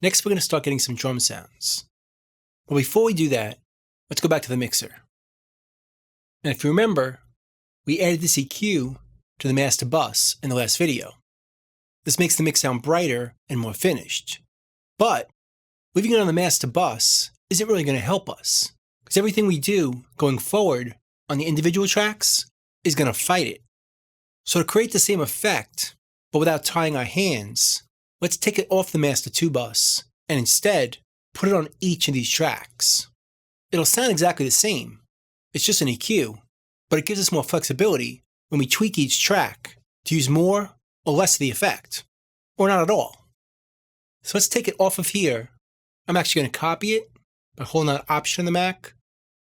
Next, we're going to start getting some drum sounds. But before we do that, let's go back to the mixer. And if you remember, we added this EQ to the master bus in the last video. This makes the mix sound brighter and more finished. But leaving it on the master bus isn't really going to help us, because everything we do going forward on the individual tracks is going to fight it. So to create the same effect, but without tying our hands, let's take it off the master 2 bus and instead put it on each of these tracks. It'll sound exactly the same. It's just an EQ, but it gives us more flexibility when we tweak each track to use more or less of the effect, or not at all. So let's take it off of here. I'm actually going to copy it by holding out Option on the Mac,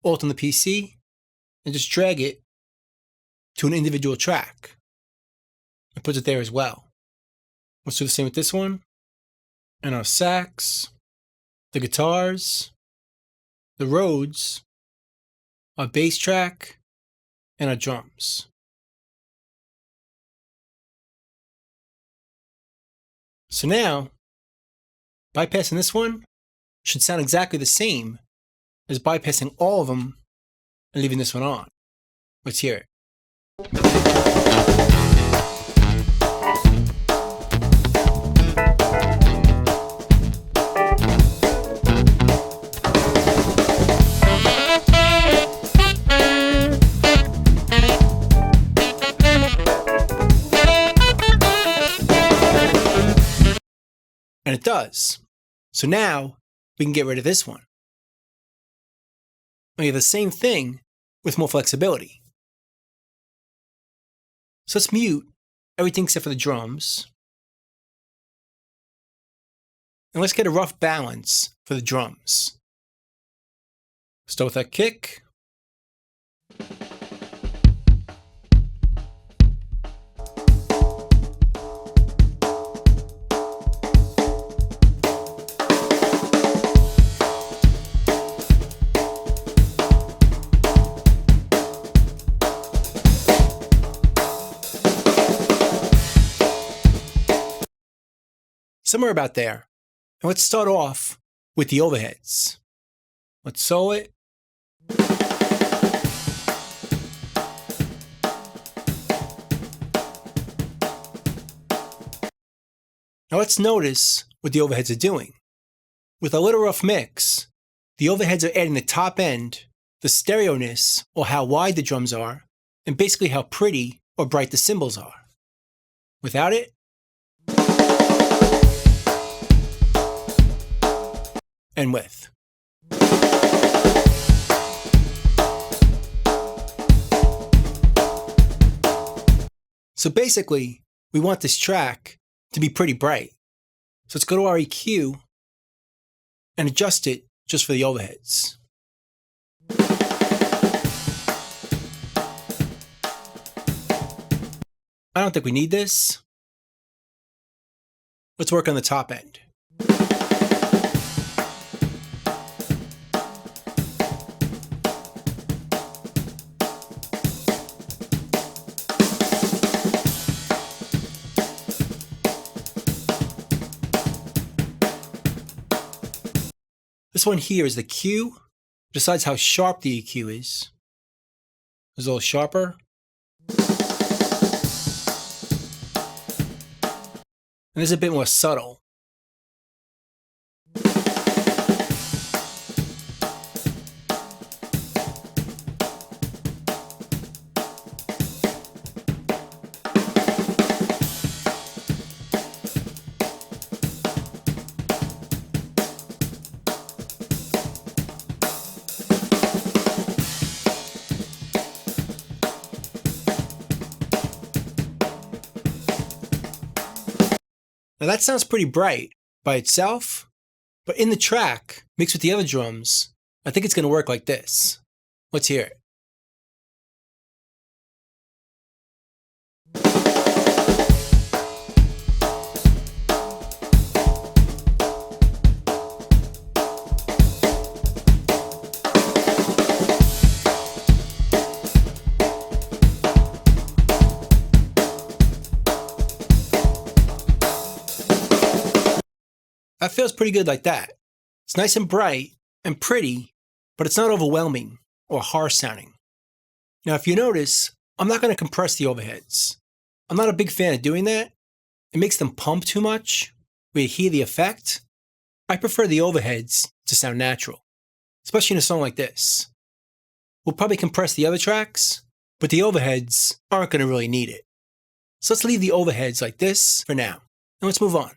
Alt on the PC, and just drag it to an individual track. It puts it there as well. Let's do the same with this one, and our sax, the guitars, the Rhodes, our bass track, and our drums. So now, bypassing this one should sound exactly the same as bypassing all of them and leaving this one on. Let's hear it. And it does. So now we can get rid of this one. We have the same thing with more flexibility. So let's mute everything except for the drums. And let's get a rough balance for the drums. Start with that kick. Somewhere about there. And let's start off with the overheads. Let's solo it. Now let's notice what the overheads are doing. With a little rough mix, the overheads are adding the top end, the stereo-ness, or how wide the drums are, and basically how pretty or bright the cymbals are. Without it, and with. So basically, we want this track to be pretty bright. So let's go to our EQ and adjust it just for the overheads. I don't think we need this. Let's work on the top end. This one here is the Q, decides how sharp the EQ is. It's a little sharper. And this is a bit more subtle. Now that sounds pretty bright by itself, but in the track, mixed with the other drums, I think it's going to work like this. Let's hear it. That feels pretty good like that. It's nice and bright and pretty, but it's not overwhelming or harsh sounding. Now, if you notice, I'm not going to compress the overheads. I'm not a big fan of doing that. It makes them pump too much, where you hear the effect. I prefer the overheads to sound natural, especially in a song like this. We'll probably compress the other tracks, but the overheads aren't going to really need it. So let's leave the overheads like this for now, and let's move on.